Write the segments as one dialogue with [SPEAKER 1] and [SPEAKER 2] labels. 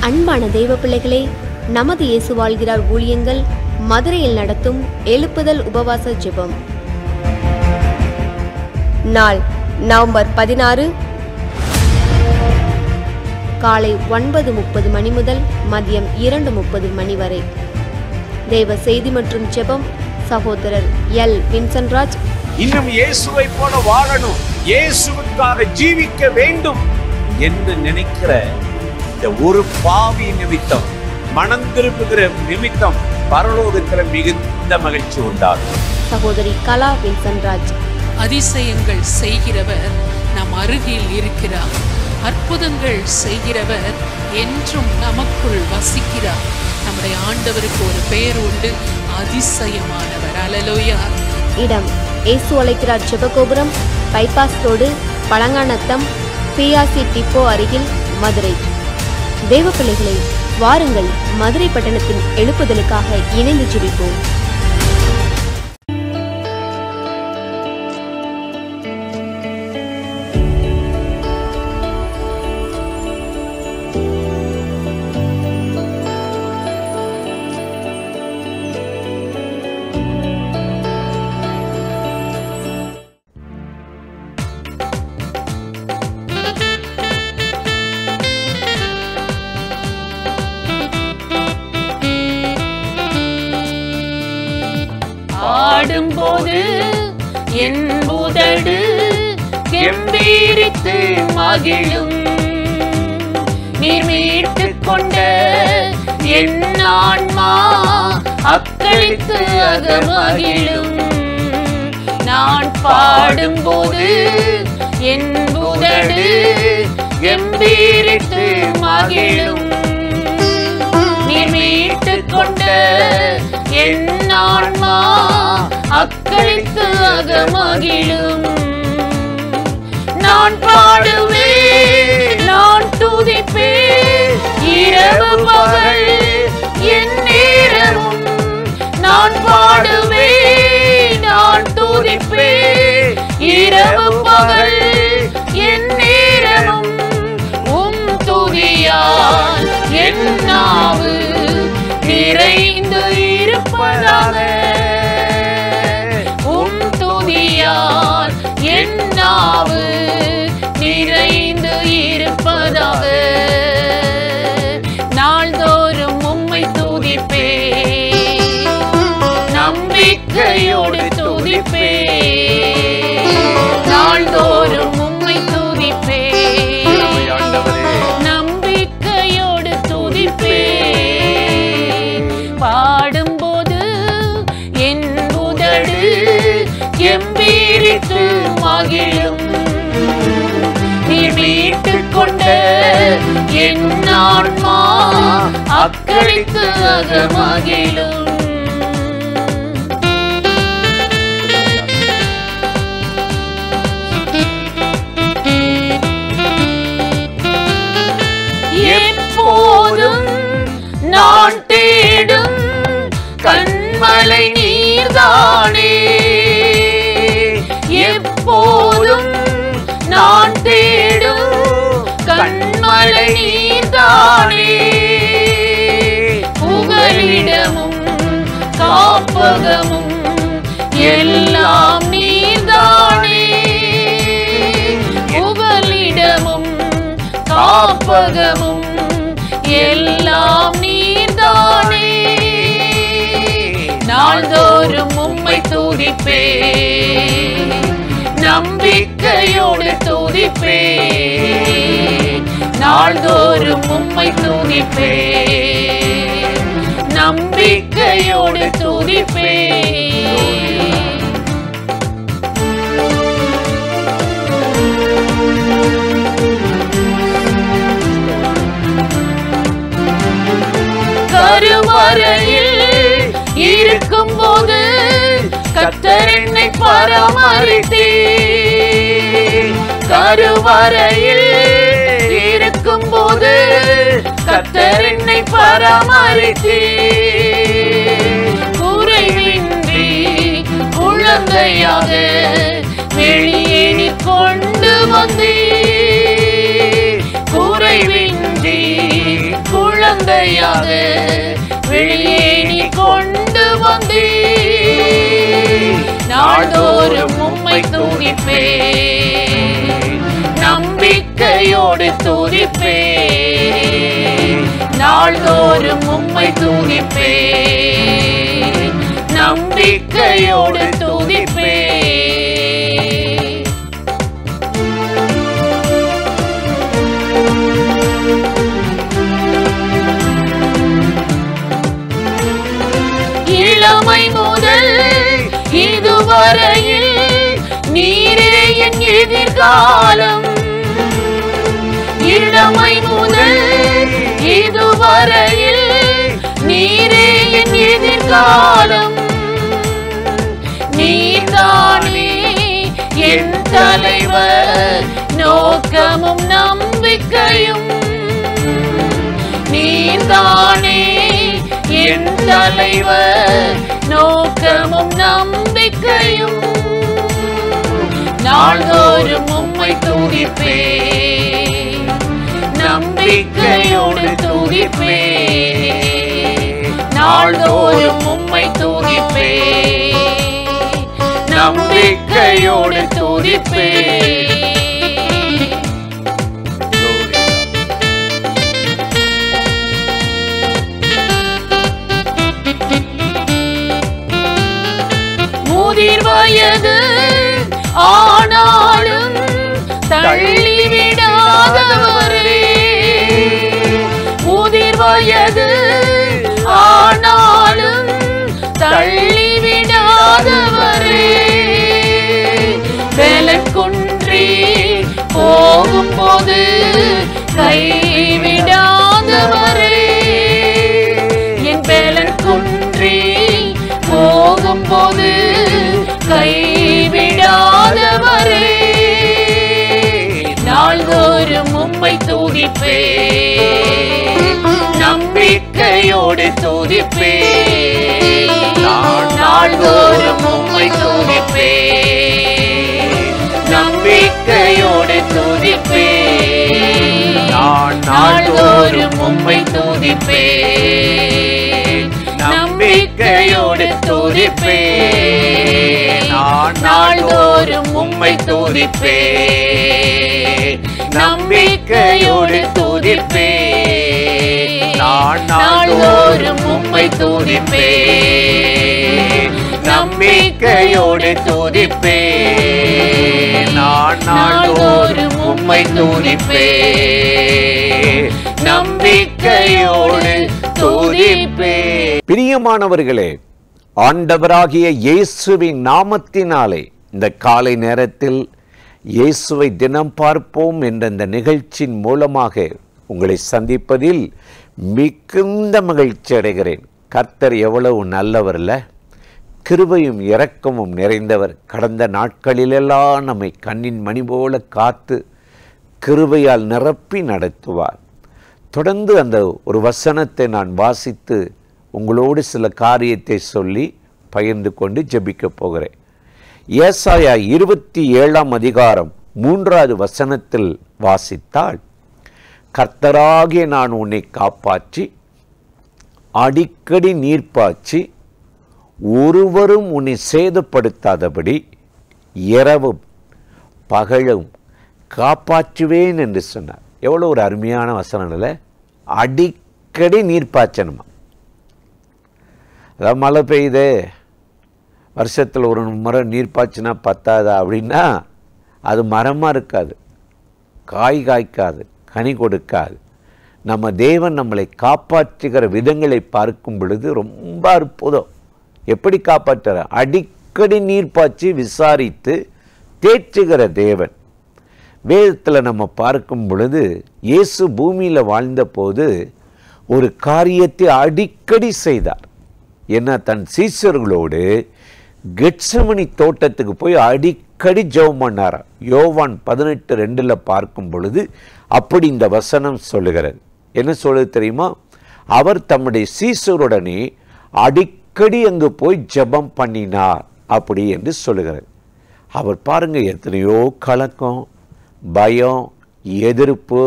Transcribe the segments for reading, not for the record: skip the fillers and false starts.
[SPEAKER 1] அன்பான தெய்வ பிள்ளைகளே, நமது இயேசு வாழ்கிறார் ஊழியங்கள் மதுரையில் நடத்தும் எழுப்புதல் உபவாச ஜெபம். நாள் நவம்பர் 16, காலை 9:30 மணி முதல் மதியம் 2:30 மணி வரை. தெய்வ செய்தி மற்றும் ஜெபம் சகோதரர் எல் வின்சன்ராஜ்.
[SPEAKER 2] இன்னும் இயேசுவை போல வாழணும், இயேசுவுக்காக ஜீவிக்க வேண்டும் என்று நினைக்கிற இந்த ஒரு பாவி நிமித்தம், மனம் திரும்புகிற நிமித்தம் பரலோகத்தில் மிகுந்த மகிழ்ச்சி உண்டாகும்.
[SPEAKER 1] சகோதரி கலா வின்சன்ராஜ்.
[SPEAKER 3] அதிசயங்கள் செய்கிறவர் நம் அருகில் இருக்கிறார். அற்புதங்கள் செய்கிறவர் என்றும் நமக்குள் வசிக்கிறார். நம்முடைய ஆண்டவருக்கு ஒரு பெயர் உண்டு, அதிசயமானவர். அல்லேலூயா.
[SPEAKER 1] இடம் இயேசு அழைக்கிறார் Jebagopuram, bypass road, Palanganatham, PRC depot அருகில், மதுரை. தேவ பிள்ளைகளை வாருங்கள், மதுரை பட்டணத்தின் எழுப்புதலுக்காக இணைந்து ஜெபிப்போம்.
[SPEAKER 3] பாடும்போது என் உதடு கெம்பீரித்து மகிழும், நீர் மீட்டுக் கொண்ட என் ஆன்மா அக்களித்து அகமகிழும். நான் பாடும்போது என் உதடு கெம்பீரித்து மகிழும், நீர் மீட்டுக் கொண்ட என் ஆன்மா அக்களித்து அகமகிழும். நான் பாடுவேன், நான் துதிப்பேன், இரவு பகல் என் நேரமும். நான் பாடுவேன், நான் துதிப்பேன், இரவு பகல் என் நேரமும். உம் துதியால் என் நாவு நிறைந்து இருப்பதாக, உம் துதியால் என் நாவு நிறைந்து இருப்பதாக. நாள்தோறும் உம்மை துதிப்பேன், நம்பிக்கையோடு துதிப்பேன். நாள்தோறும் உம்மை துதிப்பேன், நம்பிக்கையோடு துதிப்பேன். பாடும்போது என் உதடு கெம்பீரித்து மகிழும், நீர் மீட்டுக் கொண்ட என் ஆன்மா அக்களித்து அகமகிழும். எப்போதும் நான் தேடும் கண்மலை நீர்தானே, எப்போதும் நான் தேடும் கண்மலை நீர்தானே. புகலிடமும் காப்பகமும் எல்லாம் நீர்தானே, புகலிடமும் காப்பகமும் எல்லாம் நீர்தானே. நாள்தோறும் உம்மை துதிப்பேன், நம்பிக்கையோடு துதிப்பேன். நாள்தோறும் உம்மை துதிப்பேன், நம்பிக்கையோடு துதிப்பேன். கருவறையில் இருக்கும்போது கர்த்தர் என்னை பராமரித்தீர். கருவறையில் இருக்கும்போது கர்த்தர் என்னை பராமரித்தீர். குறைவின்றி குழந்தையாக வெளியே நீ கொண்டு வந்தீர். குறைவின்றி குழந்தை குழந்தையாக வெளியே நீ கொண்டு வந்தே. நாள்தோறும் உம்மை துதிப்பே, நம்பிக்கையோடு துதிப்பே. நாள்தோறும் உம்மை துதிப்பே, நம்பிக்கையோடு துதிப்பே. இளமை முதல் இதுவரையில் நீரே என் எதிர்காலம். இளமை முதல் இதுவரையில் நீரே என் எதிர்காலம். நீதானே என் தலைவர், நோக்கமும் நம்பிக்கையும். நீதானே என் தலைவர், நோக்கமும் நம்பிக்கையும். நாள்தோறும் உம்மை துதிப்பே, நம்பிக்கையோடு துதிப்பே. நாள்தோறும் உம்மை துதிப்பே, நம்பிக்கையோடு துதிப்பே. முதிர் வயது ஆனாலும் தள்ளிவிடாதவரே. முதிர் வயது ஆனாலும் தள்ளிவிடாதவரே. பலன் குன்றி போகும்போது கைவிடாதவரே. என் பலன் குன்றி போகும்போது கைவிடாதவரே. நாள்தோறும் உம்மை துதிப்பே, நம்பிக்கையோடு துதிப்பே. நாள்தோறும் உம்மை துதிப்பே, நம்பிக்கையோடு துதிப்பே. நாள்தோறும் உம்மை துதிப்பே, நம்பிக்கையோடு துதிப்பே. நாள்தோறும் உம்மை துதிப்பே, நம்பிக்கையோடு துதிப்பே. நாள்தோறும் உம்மை துதிப்பே, நம்பிக்கையோடு துதிப்பே. நாள்தோறும் உம்மை துதிப்பே, நம்பிக்கையோடு துதிப்பே.
[SPEAKER 2] பிரியமானவர்களே, ஆண்டவராகிய இயேசுவின் நாமத்தினாலே இந்த காலை நேரத்தில் இயேசுவை தினம் பார்ப்போம் என்ற இந்த நிகழ்ச்சியின் மூலமாக உங்களை சந்திப்பதில் மிகுந்த மகிழ்ச்சி அடைகிறேன். கர்த்தர் எவ்வளவு நல்லவர்ல, கிருபையும் இரக்கமும் நிறைந்தவர். கடந்த நாட்களிலெல்லாம் நம்மை கண்ணின் மணி போல காத்து கிருபையால் நிரப்பி நடத்துவார். தொடர்ந்து அந்த ஒரு வசனத்தை நான் வாசித்து உங்களோடு சில காரியத்தை சொல்லி பகிர்ந்து கொண்டு ஜெபிக்கப் போகிறேன். ஏசாயா 27 அதிகாரம் 3வது வசனத்தில் வாசித்தால், கர்த்தராகிய நான் உன்னை காப்பாற்றி அடிக்கடி நீர்ப்பாய்ச்சி ஒருவரும் உன்னை சேதப்படுத்தாதபடி இரவும் பகலும் காப்பாற்றுவேன் என்று சொன்னார். எவ்வளோ ஒரு அருமையான வசனம் இல்லை? அடிக்கடி நீர்ப்பாய்ச்சணுமா? அதாவது மழை பெய்யுது, வருஷத்தில் ஒரு முறை நீர் பாய்ச்சினா பத்தாதா அப்படின்னா அது மரமாக இருக்காது, காய் காய்க்காது, கனி கொடுக்காது. நம்ம தேவன் நம்மளை காப்பாற்றுகிற விதங்களை பார்க்கும் பொழுது ரொம்ப அற்புதம். எப்படி காப்பாற்றுற? அடிக்கடி நீர் பாய்ச்சி விசாரித்து தேற்றுகிற தேவன். வேதத்தில் நம்ம பார்க்கும் பொழுது இயேசு பூமியில் வாழ்ந்தபோது ஒரு காரியத்தை அடிக்கடி செய்தார். என்ன? தன் சீஷர்களோடு கெத்செமனி தோட்டத்துக்கு போய் அடிக்கடி ஜெபம் பண்ணார். யோவான் 18:2 பார்க்கும் பொழுது அப்படி இந்த வசனம் சொல்லுகிறது. என்ன சொல்லுது தெரியுமா? அவர் தம்முடைய சீஷருடனே அடிக்கடி அங்கு போய் ஜெபம் பண்ணினார் அப்படி என்று சொல்லுகிறது. அவர் பாருங்க, எத்தனையோ கலக்கம், பயம், எதிர்ப்பு,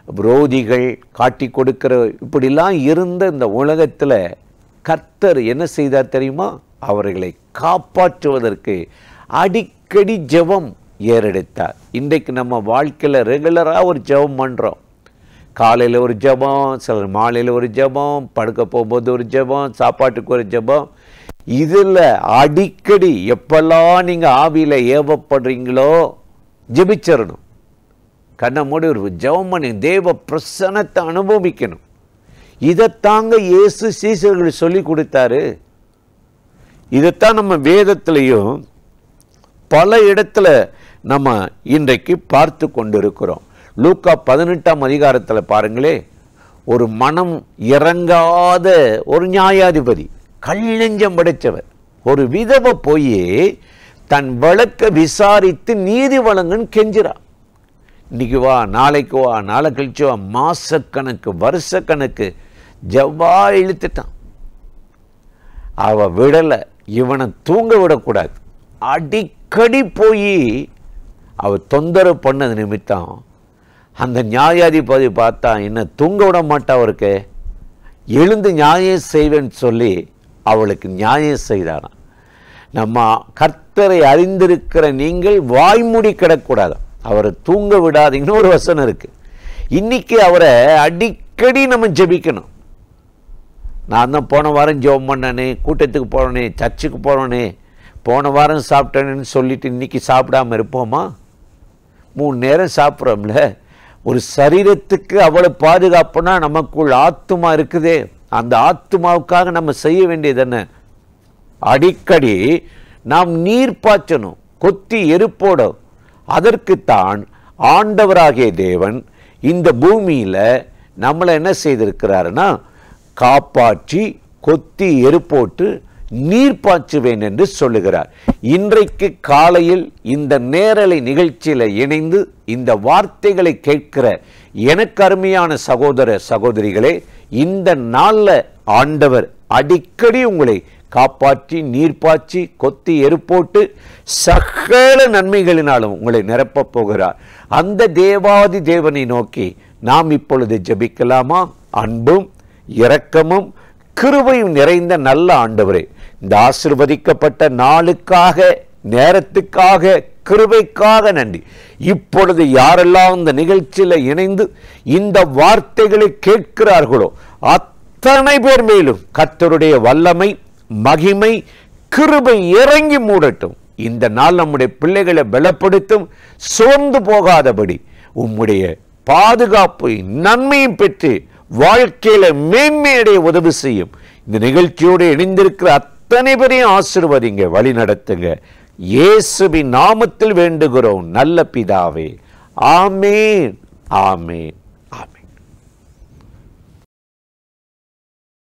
[SPEAKER 2] விரோதிகள் காட்டி கொடுக்கிற இப்படிலாம் இருந்த இந்த உலகத்தில் கர்த்தர் என்ன செய்தார் தெரியுமா? அவர்களை காப்பாற்றுவதற்கு அடிக்கடி ஜெபம் ஏறெடுத்தார். இன்றைக்கு நம்ம வாழ்க்கையில் ரெகுலராக ஒரு ஜெபம் பண்ணுறோம். காலையில் ஒரு ஜெபம், சிலர் மாலையில் ஒரு ஜெபம், படுக்க போகும்போது ஒரு ஜெபம், சாப்பாட்டுக்கு ஒரு ஜெபம். இதில் அடிக்கடி எப்பெல்லாம் நீங்கள் ஆவியில் ஏவப்படுறீங்களோ ஜெபிச்சிடணும். கண்ணை மூடி ஒரு ஜெபம் பண்ணி தேவ பிரசன்னத்தை அனுபவிக்கணும். இதைத்தாங்க இயேசு சீசர்கள் சொல்லி கொடுத்தாரு. இதைத்தான் நம்ம வேதத்திலையும் பல இடத்துல நம்ம இன்றைக்கு பார்த்து கொண்டிருக்கிறோம். லூக்கா 18ஆம் அதிகாரத்தில் பாருங்களே, ஒரு மனம் இறங்காத ஒரு நியாயாதிபதி, கள்ளஞ்சம் படைத்தவர், ஒரு விதவை போய் தன் வழக்க விசாரித்து நீதி வழங்குன்னு கெஞ்சிறான். இன்னைக்கு வா, நாளைக்கு வா, நாளை கழிச்சு வா, மாசக்கணக்கு வருஷக்கணக்கு ஜவ்வா இழுத்துட்டான். அவ விடலை, இவனை தூங்க விடக்கூடாது. அடிக்கடி போய் அவ தொந்தரவு பண்ணது நிமித்தம் அந்த நியாயாதிபதி பார்த்தா என்ன தூங்க விட மாட்டா, அவருக்கு எழுந்து நியாயம் செய்வேன்னு சொல்லி அவளுக்கு நியாயம் செய்தாராம். நம்ம கர்த்தரை அறிந்திருக்கிற நீங்கள் வாய்மூடி கிடக்கூடாது, அவரை தூங்க விடாதீங்கன்னு ஒரு வசனம் இருக்கு. இன்னைக்கு அவரை அடிக்கடி நம்ம ஜெபிக்கணும். நான் தான் போன வாரம் ஜெபம் பண்ணனே, கூட்டத்துக்கு போனனே, சர்ச்சுக்கு போனனே, போன வாரம் சாப்பிட்டேன்னு சொல்லிட்டு இன்னைக்கு சாப்பிடாம இருப்போமா? 3 நேரம் சாப்பிட்றோம்ல. ஒரு சரீரத்துக்கு அவ்வளவு பாதுகாப்புனா நமக்குள் ஆத்துமா இருக்குதே, அந்த ஆத்துமாவுக்காக நம்ம செய்ய வேண்டியது என்ன? அடிக்கடி நாம் நீர் பாய்ச்சணும், கொத்தி எருப்போட. அதற்குத்தான் ஆண்டவராகிய தேவன் இந்த பூமியில் நம்மளை என்ன செய்திருக்கிறாருன்னா, காப்பாற்றி கொத்தி எருப்போட்டு நீர் பாய்ச்சுவேன் என்று சொல்லுகிறார். இன்றைக்கு காலையில் இந்த நேரலை நிகழ்ச்சியில் இணைந்து இந்த வார்த்தைகளை கேட்கிற எனக்கு அருமையான சகோதர சகோதரிகளே, இந்த நாளில் ஆண்டவர் அடிக்கடி உங்களை காப்பாற்றி நீர் பாய்ச்சி கொத்தி எருப்போட்டு சகல நன்மைகளினாலும் உங்களை நிரப்பப் போகிறார். அந்த தேவாதி தேவனை நோக்கி நாம் இப்பொழுது ஜெபிக்கலாமா? அன்பும் இரக்கமும் கிருபையும் நிறைந்த நல்ல ஆண்டவரே, இந்த ஆசீர்வதிக்கப்பட்ட நாளுக்காக, நேரத்துக்காக, கிருபைக்காக நன்றி. இப்பொழுது யாரெல்லாம் இந்த நிகழ்ச்சியில் இணைந்து இந்த வார்த்தைகளை கேட்கிறார்களோ அத்தனை பேர் மேலும் கர்த்தருடைய வல்லமை, மகிமை, கிருபை இறங்கி மூடட்டும். இந்த நாள் நம்முடைய பிள்ளைகளை பலப்படுத்தும், சோர்ந்து போகாதபடி உம்முடைய பாதுகாப்பு நன்மையும் பெற்று வாழ்க்கையில மேன்மையடைய உதவி செய்யும். இந்த நிகழ்ச்சியோடு இணைந்திருக்கிற அத்தனை பேரையும் ஆசீர்வதிங்க, வழி நடத்துங்க. இயேசுவின் நாமத்தில் வேண்டுகிறோம் நல்ல பிதாவே, ஆமேன், ஆமேன்.